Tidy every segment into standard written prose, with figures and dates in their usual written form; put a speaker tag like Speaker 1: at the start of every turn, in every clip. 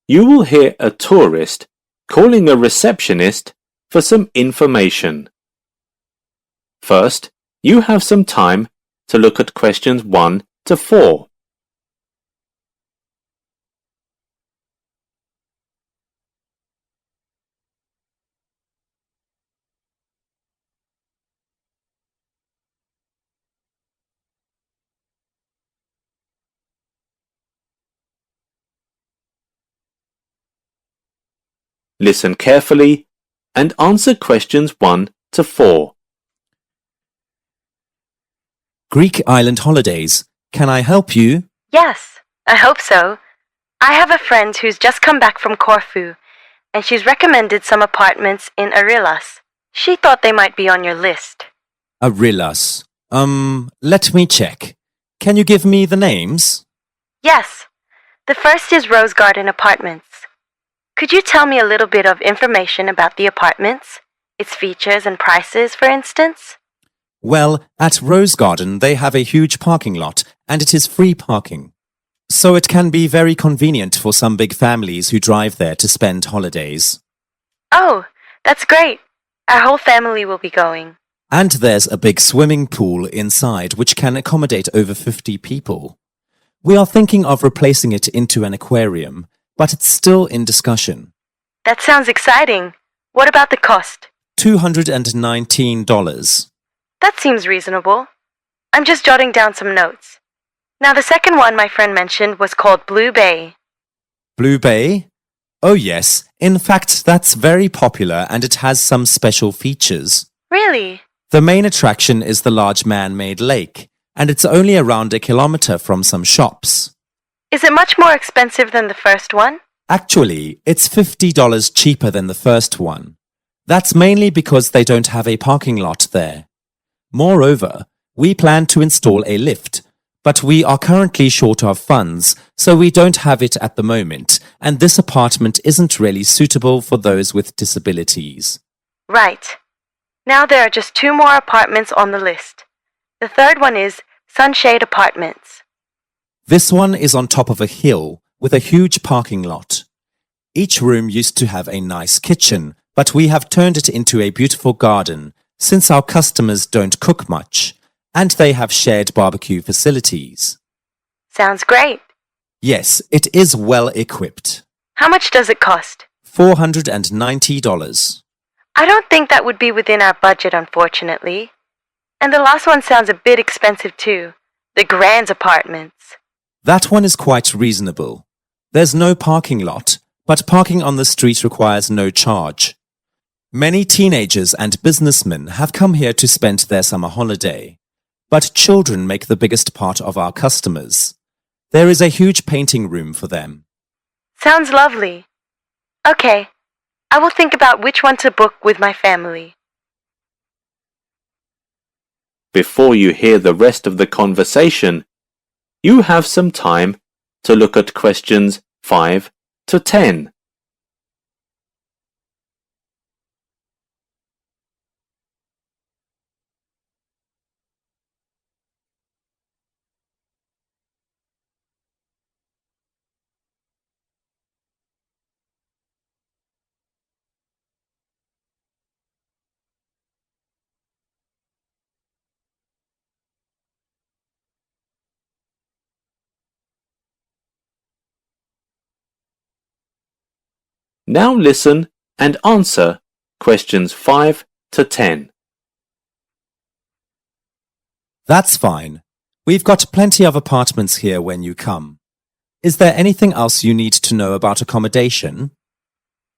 Speaker 1: You will hear a tourist calling a receptionist for some information. First, you have some time to look at questions 1 to 4. Listen carefully and answer questions 1 to 4.
Speaker 2: Greek island holidays. Can I help you?
Speaker 3: Yes, I hope so. I have a friend who's just come back from Corfu, and she's recommended some apartments in Arillas. She thought they might be on your list.
Speaker 2: Arillas. Let me check. Can you give me the names?
Speaker 3: Yes, the first is Rose Garden Apartments. Could you tell me a little bit of information about the apartments? Its features and prices, for instance?
Speaker 2: Well, at Rose Garden they have a huge parking lot and it is free parking. So it can be very convenient for some big families who drive there to spend holidays.
Speaker 3: Oh, that's great. Our whole family will be going.
Speaker 2: And there's a big swimming pool inside which can accommodate over 50 people. We are thinking of replacing it into an aquarium, but it's still in discussion.
Speaker 3: That sounds exciting. What about the cost?
Speaker 2: $219.
Speaker 3: That seems reasonable. I'm just jotting down some notes. Now, the second one my friend mentioned was called Blue Bay.
Speaker 2: Blue Bay? Oh yes, in fact that's very popular and it has some special features.
Speaker 3: Really?
Speaker 2: The main attraction is the large man-made lake, and it's only around a kilometer from some shops.
Speaker 3: Is it much more expensive than the first one?
Speaker 2: Actually, it's $50 cheaper than the first one. That's mainly because they don't have a parking lot there. Moreover, we plan to install a lift, but we are currently short of funds, so we don't have it at the moment, and this apartment isn't really suitable for those with disabilities.
Speaker 3: Right. Now there are just 2 more apartments on the list. The third one is Sunshade Apartments.
Speaker 2: This one is on top of a hill with a huge parking lot. Each room used to have a nice kitchen, but we have turned it into a beautiful garden since our customers don't cook much, and they have shared barbecue facilities.
Speaker 3: Sounds great.
Speaker 2: Yes, it is well equipped.
Speaker 3: How much does it cost?
Speaker 2: $490.
Speaker 3: I don't think that would be within our budget, unfortunately. And the last one sounds a bit expensive too. The Grand Apartments.
Speaker 2: That one is quite reasonable. There's no parking lot, but parking on the street requires no charge. Many teenagers and businessmen have come here to spend their summer holiday, but children make the biggest part of our customers. There is a huge painting room for them.
Speaker 3: Sounds lovely. Okay, I will think about which one to book with my family.
Speaker 1: Before you hear the rest of the conversation, you have some time to look at questions 5 to 10. Now listen and answer questions 5 to 10.
Speaker 2: That's fine. We've got plenty of apartments here when you come. Is there anything else you need to know about accommodation?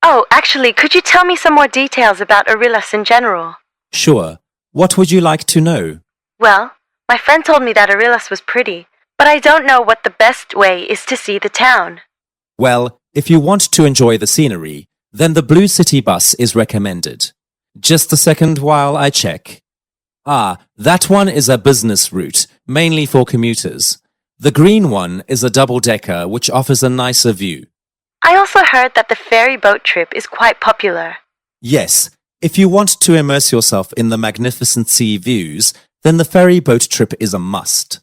Speaker 3: Oh, actually, could you tell me some more details about Arillas in general?
Speaker 2: Sure. What would you like to know?
Speaker 3: Well, my friend told me that Arillas was pretty, but I don't know what the best way is to see the town.
Speaker 2: Well, if you want to enjoy the scenery, then the Blue City bus is recommended. Just a second while I check. Ah, that one is a business route, mainly for commuters. The green one is a double-decker which offers a nicer view.
Speaker 3: I also heard that the ferry boat trip is quite popular.
Speaker 2: Yes, if you want to immerse yourself in the magnificent sea views, then the ferry boat trip is a must.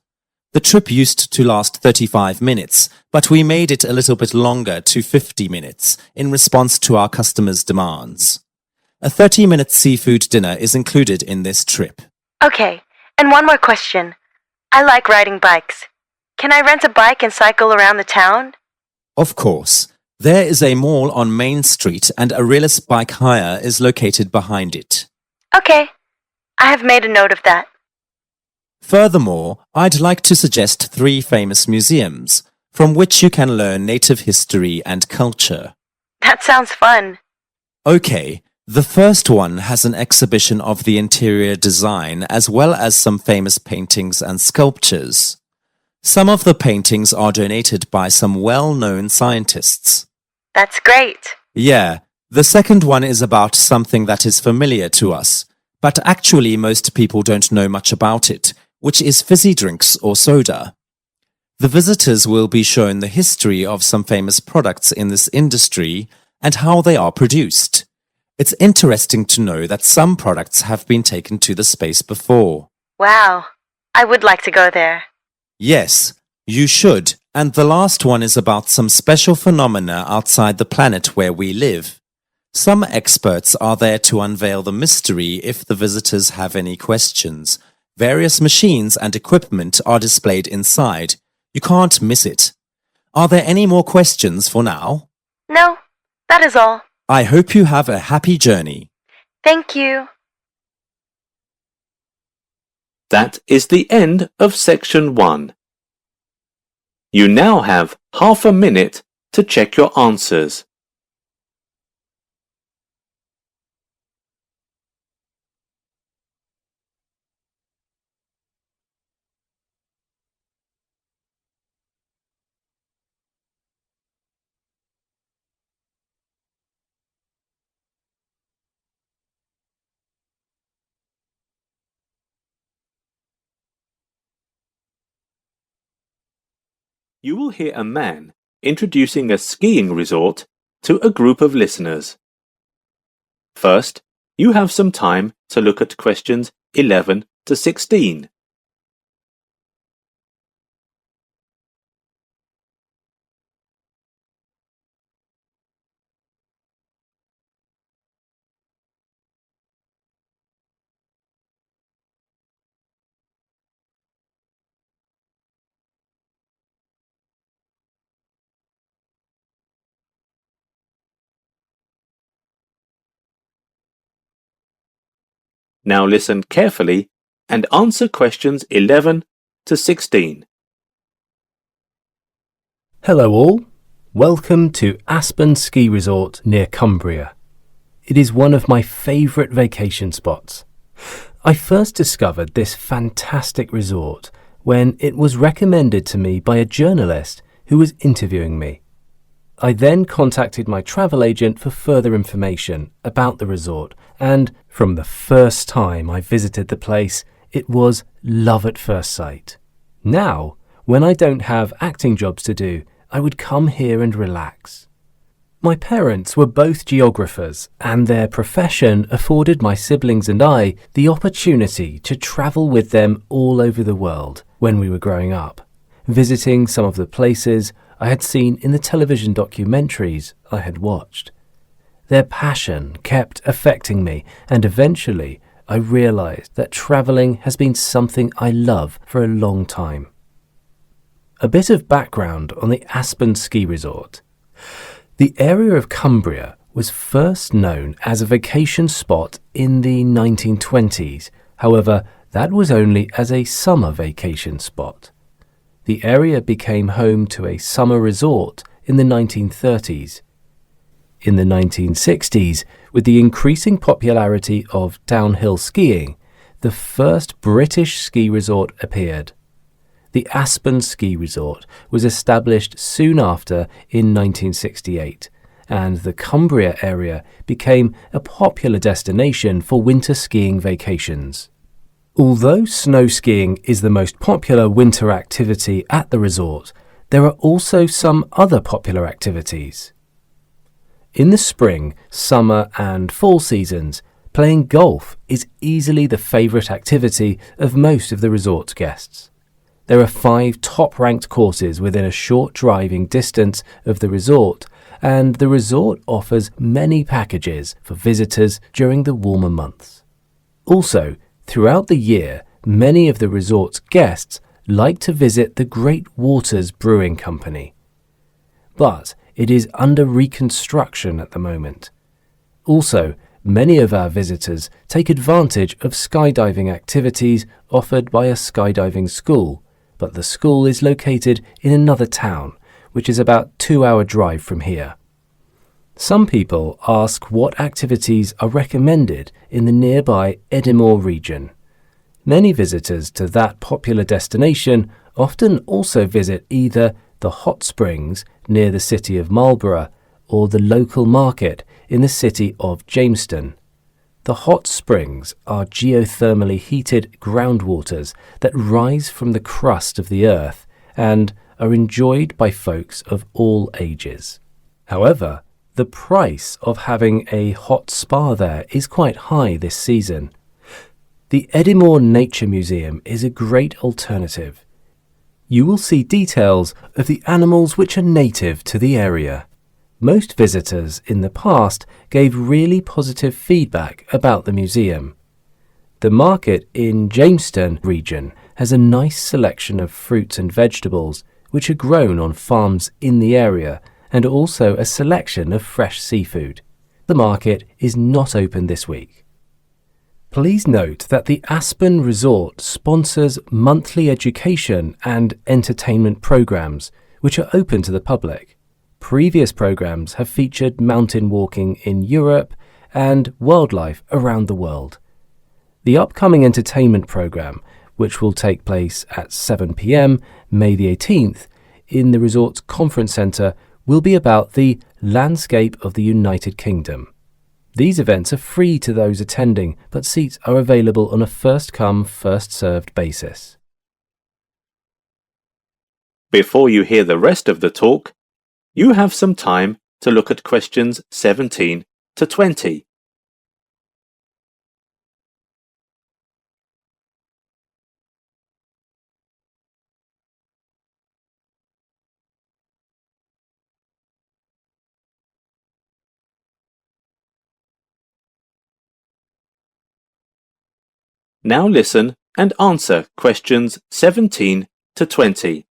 Speaker 2: The trip used to last 35 minutes, but we made it a little bit longer to 50 minutes in response to our customers' demands. A 30-minute seafood dinner is included in this trip.
Speaker 3: Okay, and one more question. I like riding bikes. Can I rent a bike and cycle around the town?
Speaker 2: Of course. There is a mall on Main Street and Arillas Bike Hire is located behind it.
Speaker 3: Okay, I have made a note of that.
Speaker 2: Furthermore, I'd like to suggest 3 famous museums from which you can learn native history and culture.
Speaker 3: That sounds fun.
Speaker 2: Okay, the first one has an exhibition of the interior design as well as some famous paintings and sculptures. Some of the paintings are donated by some well-known scientists.
Speaker 3: That's great.
Speaker 2: Yeah, the second one is about something that is familiar to us, but actually most people don't know much about it, which is fizzy drinks or soda. The visitors will be shown the history of some famous products in this industry and how they are produced. It's interesting to know that some products have been taken to the space before.
Speaker 3: Wow, I would like to go there.
Speaker 2: Yes, you should. And the last one is about some special phenomena outside the planet where we live. Some experts are there to unveil the mystery if the visitors have any questions. Various machines and equipment are displayed inside. You can't miss it. Are there any more questions for now?
Speaker 3: No, that is all.
Speaker 2: I hope you have a happy journey.
Speaker 3: Thank you.
Speaker 1: That is the end of section 1. You now have half a minute to check your answers. You will hear a man introducing a skiing resort to a group of listeners. First, you have some time to look at questions 11 to 16. Now listen carefully and answer questions 11 to 16.
Speaker 4: Hello all, welcome to Aspen Ski Resort near Cumbria. It is one of my favourite vacation spots. I first discovered this fantastic resort when it was recommended to me by a journalist who was interviewing me. I then contacted my travel agent for further information about the resort, and from the first time I visited the place, it was love at first sight. Now, when I don't have acting jobs to do, I would come here and relax. My parents were both geographers, and their profession afforded my siblings and I the opportunity to travel with them all over the world when we were growing up, visiting some of the places I had seen in the television documentaries I had watched. Their passion kept affecting me, and eventually I realized that traveling has been something I love for a long time. A bit of background on the Aspen Ski Resort. The area of Cumbria was first known as a vacation spot in the 1920s. However, that was only as a summer vacation spot. The area became home to a summer resort in the 1930s. In the 1960s, with the increasing popularity of downhill skiing, the first British ski resort appeared. The Aspen Ski Resort was established soon after in 1968, and the Cumbria area became a popular destination for winter skiing vacations. Although snow skiing is the most popular winter activity at the resort, there are also some other popular activities. In the spring, summer and fall seasons, playing golf is easily the favourite activity of most of the resort's guests. There are 5 top-ranked courses within a short driving distance of the resort, and the resort offers many packages for visitors during the warmer months. Also, throughout the year, many of the resort's guests like to visit the Great Waters Brewing Company. But it is under reconstruction at the moment. Also, many of our visitors take advantage of skydiving activities offered by a skydiving school, but the school is located in another town, which is about a 2-hour drive from here. Some people ask what activities are recommended in the nearby Edinburgh region. Many visitors to that popular destination often also visit either the hot springs near the city of Marlborough or the local market in the city of Jamestown. The hot springs are geothermally heated groundwaters that rise from the crust of the earth and are enjoyed by folks of all ages. However, the price of having a hot spa there is quite high this season. The Edinburgh Nature Museum is a great alternative. You will see details of the animals which are native to the area. Most visitors in the past gave really positive feedback about the museum. The market in Jamestown region has a nice selection of fruits and vegetables which are grown on farms in the area, and also a selection of fresh seafood. The market is not open this week. Please note that the Aspen Resort sponsors monthly education and entertainment programs which are open to the public. Previous programs have featured mountain walking in Europe and wildlife around the world. The upcoming entertainment program, which will take place at 7 p.m. May the 18th in the resort's conference centre, will be about the landscape of the United Kingdom. These events are free to those attending, but seats are available on a first-come, first-served basis.
Speaker 1: Before you hear the rest of the talk, you have some time to look at questions 17 to 20. Now listen and answer questions 17 to 20.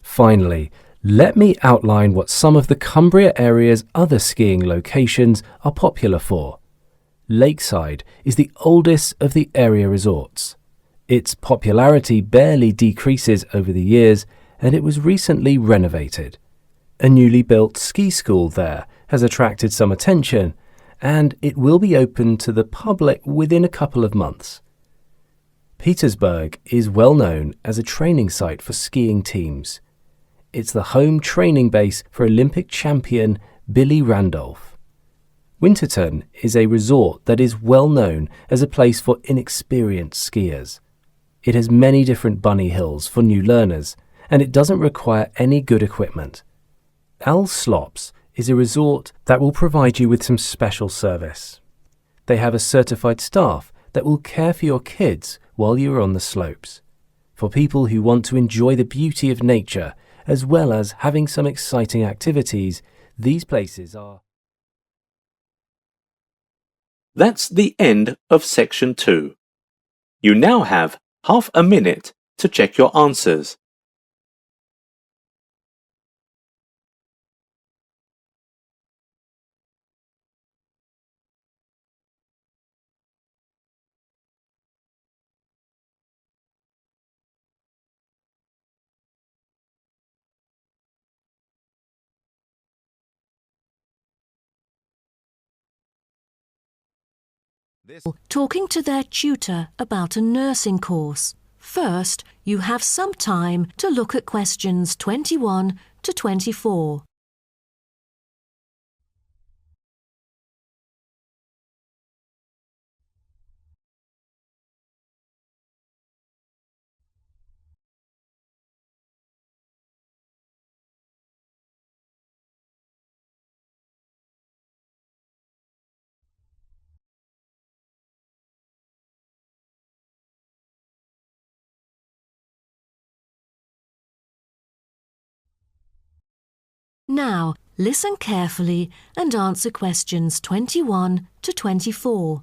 Speaker 4: Finally, let me outline what some of the Cumbria area's other skiing locations are popular for. Lakeside is the oldest of the area resorts. Its popularity barely decreases over the years, and it was recently renovated. A newly built ski school there has attracted some attention, and it will be open to the public within a couple of months. Petersburg is well known as a training site for skiing teams. It's the home training base for Olympic champion Billy Randolph. Winterton is a resort that is well known as a place for inexperienced skiers. It has many different bunny hills for new learners, and it doesn't require any good equipment. Al Slops is a resort that will provide you with some special service. They have a certified staff that will care for your kids while you are on the slopes. For people who want to enjoy the beauty of nature, as well as having some exciting activities, these places are...
Speaker 1: That's the end of section 2. You now have half a minute to check your answers.
Speaker 5: Talking to their tutor about a nursing course. First, you have some time to look at questions 21 to 24. Now, listen carefully and answer questions 21 to 24.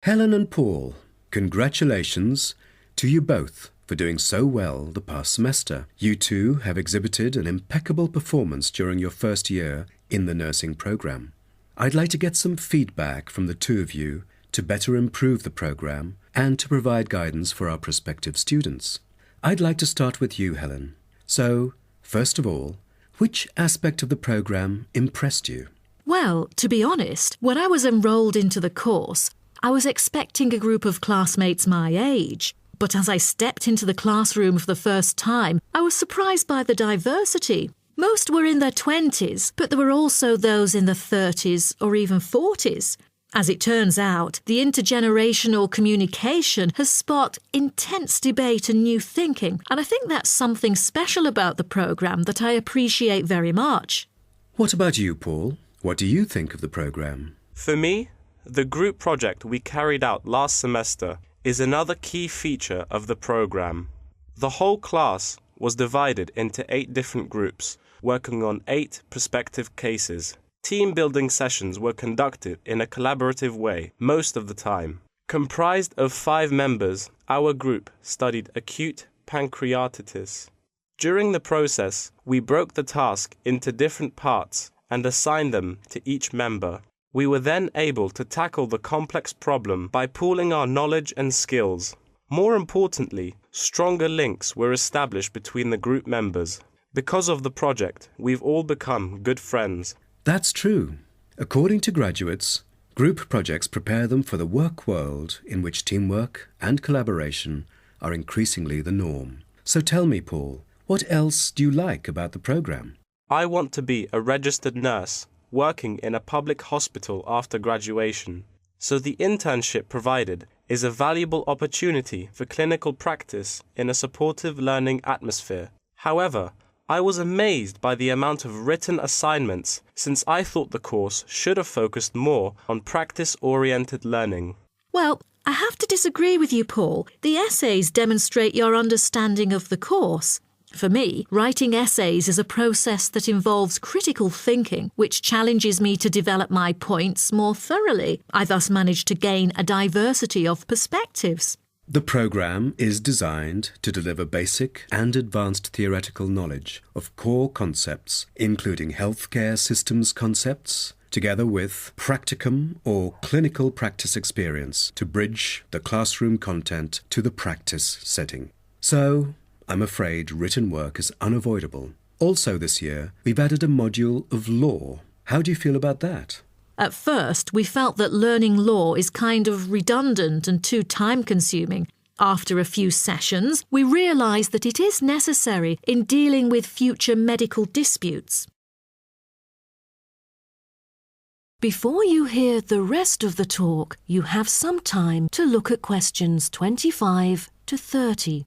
Speaker 6: Helen and Paul, congratulations to you both for doing so well the past semester. You two have exhibited an impeccable performance during your first year in the nursing program. I'd like to get some feedback from the two of you to better improve the program and to provide guidance for our prospective students. I'd like to start with you, Helen. So, first of all, which aspect of the program impressed you?
Speaker 5: Well, to be honest, when I was enrolled into the course, I was expecting a group of classmates my age. But as I stepped into the classroom for the first time, I was surprised by the diversity. Most were in their 20s, but there were also those in their 30s or even 40s. As it turns out, the intergenerational communication has sparked intense debate and new thinking, and I think that's something special about the programme that I appreciate very much.
Speaker 6: What about you, Paul? What do you think of the program?
Speaker 7: For me, the group project we carried out last semester is another key feature of the program. The whole class was divided into 8 different groups, working on 8 prospective cases. Team-building sessions were conducted in a collaborative way most of the time. Comprised of 5 members, our group studied acute pancreatitis. During the process, we broke the task into different parts and assigned them to each member. We were then able to tackle the complex problem by pooling our knowledge and skills. More importantly, stronger links were established between the group members. Because of the project, we've all become good friends.
Speaker 6: That's true. According to graduates, group projects prepare them for the work world in which teamwork and collaboration are increasingly the norm. So tell me, Paul, what else do you like about the program?
Speaker 7: I want to be a registered nurse, working in a public hospital after graduation. So the internship provided is a valuable opportunity for clinical practice in a supportive learning atmosphere. However, I was amazed by the amount of written assignments, since I thought the course should have focused more on practice-oriented learning.
Speaker 5: Well, I have to disagree with you, Paul. The essays demonstrate your understanding of the course. For me, writing essays is a process that involves critical thinking, which challenges me to develop my points more thoroughly. I thus manage to gain a diversity of perspectives.
Speaker 6: The program is designed to deliver basic and advanced theoretical knowledge of core concepts, including healthcare systems concepts, together with practicum or clinical practice experience to bridge the classroom content to the practice setting. So, I'm afraid written work is unavoidable. Also this year, we've added a module of law. How do you feel about that?
Speaker 5: At first, we felt that learning law is kind of redundant and too time-consuming. After a few sessions, we realised that it is necessary in dealing with future medical disputes. Before you hear the rest of the talk, you have some time to look at questions 25 to 30.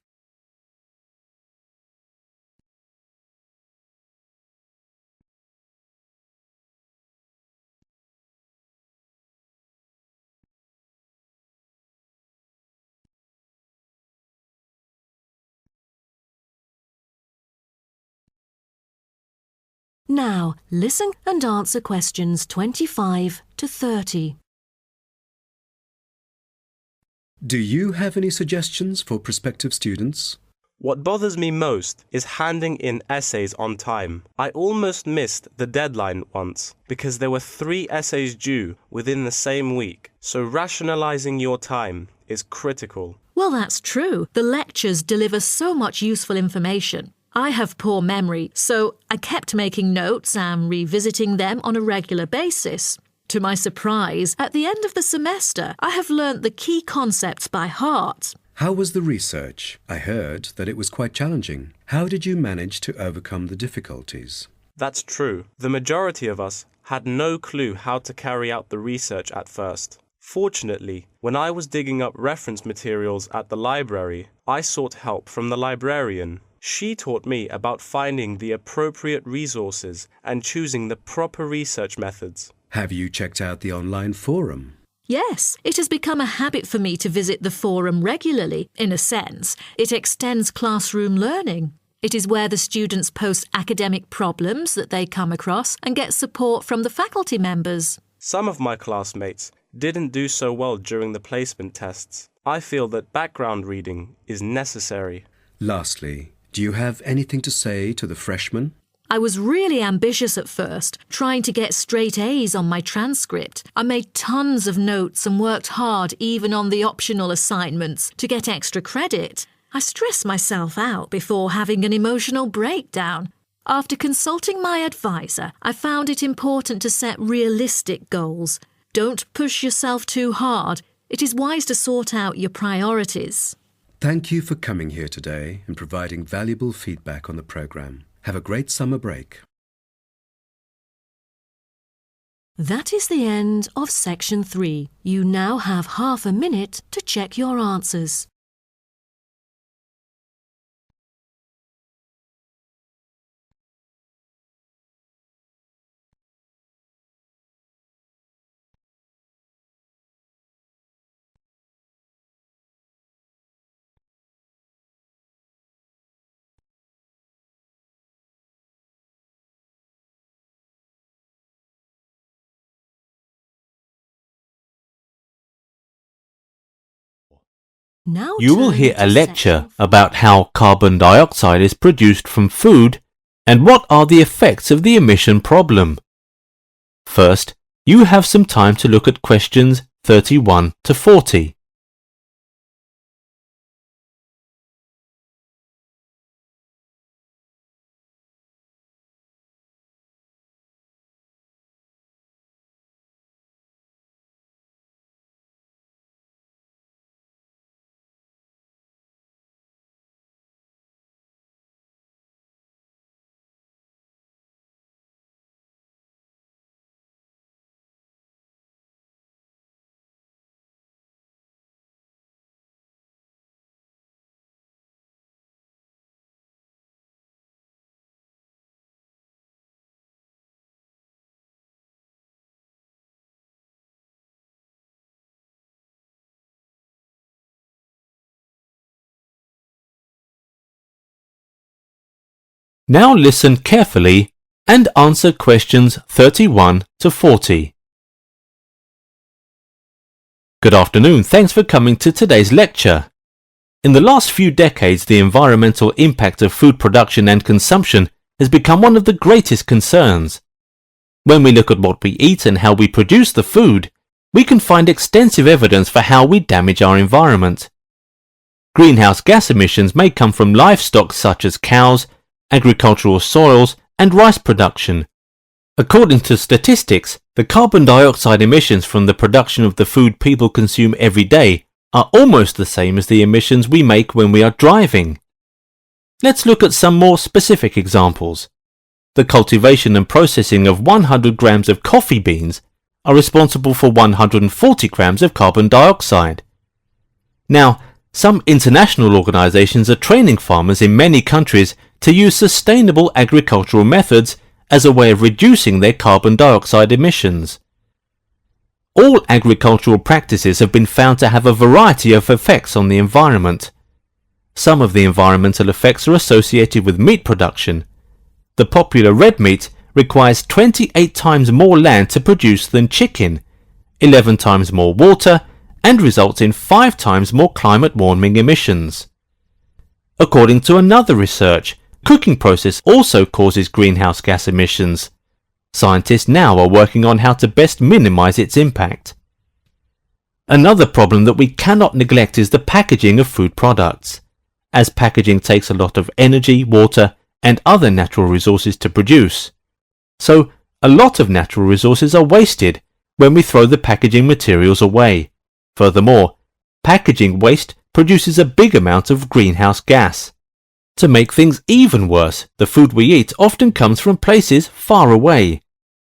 Speaker 5: Now, listen and answer questions 25 to 30.
Speaker 6: Do you have any suggestions for prospective students?
Speaker 7: What bothers me most is handing in essays on time. I almost missed the deadline once because there were 3 essays due within the same week, so rationalizing your time is critical.
Speaker 5: Well, that's true. The lectures deliver so much useful information. I have poor memory, so I kept making notes and revisiting them on a regular basis. To my surprise, at the end of the semester, I have learnt the key concepts by heart.
Speaker 6: How was the research? I heard that it was quite challenging. How did you manage to overcome the difficulties?
Speaker 7: That's true. The majority of us had no clue how to carry out the research at first. Fortunately, when I was digging up reference materials at the library, I sought help from the librarian. She taught me about finding the appropriate resources and choosing the proper research methods.
Speaker 6: Have you checked out the online forum?
Speaker 5: Yes, it has become a habit for me to visit the forum regularly. In a sense, it extends classroom learning. It is where the students post academic problems that they come across and get support from the faculty members.
Speaker 7: Some of my classmates didn't do so well during the placement tests. I feel that background reading is necessary.
Speaker 6: Lastly, do you have anything to say to the freshmen?
Speaker 5: I was really ambitious at first, trying to get straight A's on my transcript. I made tons of notes and worked hard even on the optional assignments to get extra credit. I stressed myself out before having an emotional breakdown. After consulting my advisor, I found it important to set realistic goals. Don't push yourself too hard. It is wise to sort out your priorities.
Speaker 6: Thank you for coming here today and providing valuable feedback on the program. Have a great summer break.
Speaker 5: That is the end of section 3. You now have half a minute to check your answers. Now
Speaker 1: You will
Speaker 5: turn
Speaker 1: hear
Speaker 5: to
Speaker 1: a lecture
Speaker 5: section
Speaker 1: about how carbon dioxide is produced from food and what are the effects of the emission problem. First, you have some time to look at questions 31 to 40. Now listen carefully and answer questions 31 to 40. Good afternoon, thanks for coming to today's lecture. In the last few decades, the environmental impact of food production and consumption has become one of the greatest concerns. When we look at what we eat and how we produce the food, we can find extensive evidence for how we damage our environment. Greenhouse gas emissions may come from livestock such as cows, agricultural soils, and rice production. According to statistics, the carbon dioxide emissions from the production of the food people consume every day are almost the same as the emissions we make when we are driving. Let's look at some more specific examples. The cultivation and processing of 100 grams of coffee beans are responsible for 140 grams of carbon dioxide. Now, some international organizations are training farmers in many countries to use sustainable agricultural methods as a way of reducing their carbon dioxide emissions. All agricultural practices have been found to have a variety of effects on the environment. Some of the environmental effects are associated with meat production. The popular red meat requires 28 times more land to produce than chicken, 11 times more water, and results in 5 times more climate warming emissions. According to another research, cooking process also causes greenhouse gas emissions. Scientists now are working on how to best minimize its impact. Another problem that we cannot neglect is the packaging of food products. As packaging takes a lot of energy, water, and other natural resources to produce. So, a lot of natural resources are wasted when we throw the packaging materials away. Furthermore, packaging waste produces a big amount of greenhouse gas. To make things even worse, the food we eat often comes from places far away.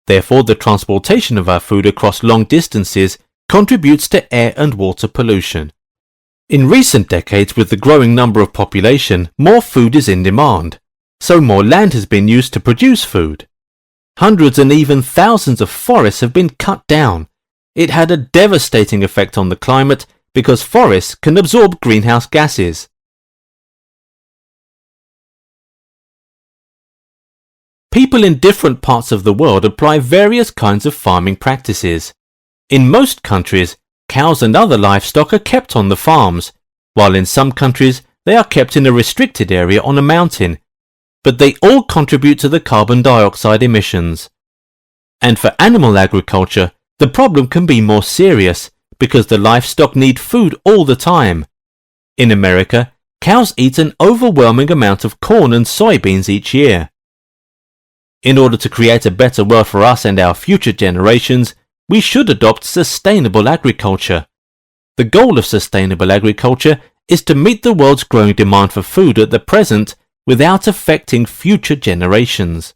Speaker 1: Therefore, the transportation of our food across long distances contributes to air and water pollution. In recent decades, with the growing number of population, more food is in demand, so more land has been used to produce food. Hundreds and even thousands of forests have been cut down. It had a devastating effect on the climate because forests can absorb greenhouse gases. people in different parts of the world apply various kinds of farming practices. In most countries, cows and other livestock are kept on the farms, while in some countries they are kept in a restricted area on a mountain, but they all contribute to the carbon dioxide emissions. And for animal agriculture, the problem can be more serious because the livestock need food all the time. In America, cows eat an overwhelming amount of corn and soybeans each year. In order to create a better world for us and our future generations, we should adopt sustainable agriculture. The goal of sustainable agriculture is to meet the world's growing demand for food at the present without affecting future generations.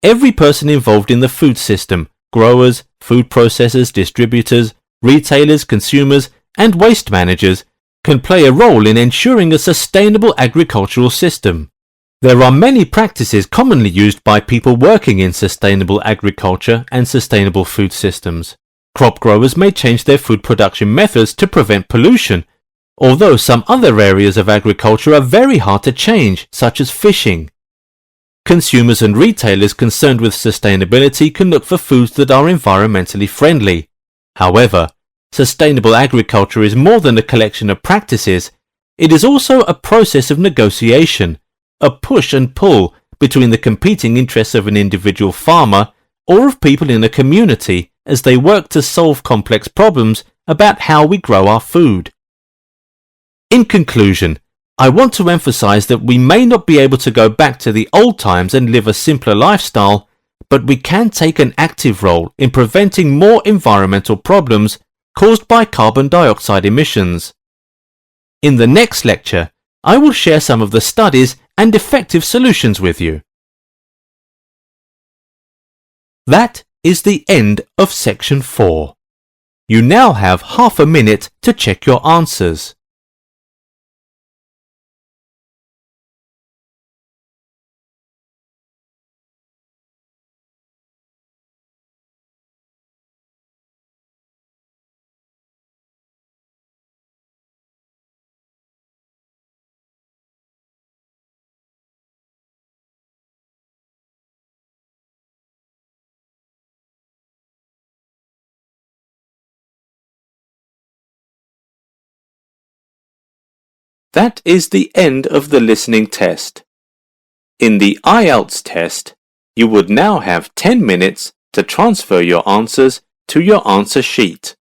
Speaker 1: Every person involved in the food system, growers, food processors, distributors, retailers, consumers, and waste managers, can play a role in ensuring a sustainable agricultural system. There are many practices commonly used by people working in sustainable agriculture and sustainable food systems. Crop growers may change their food production methods to prevent pollution, although some other areas of agriculture are very hard to change, such as fishing. Consumers and retailers concerned with sustainability can look for foods that are environmentally friendly. However, sustainable agriculture is more than a collection of practices. It is also a process of negotiation, a push and pull between the competing interests of an individual farmer or of people in a community as they work to solve complex problems about how we grow our food. In conclusion, I want to emphasize that we may not be able to go back to the old times and live a simpler lifestyle, but we can take an active role in preventing more environmental problems caused by carbon dioxide emissions. In the next lecture, I will share some of the studies and effective solutions with you. That is the end of section 4. You now have half a minute to check your answers. That is the end of the listening test. In the IELTS test, you would now have 10 minutes to transfer your answers to your answer sheet.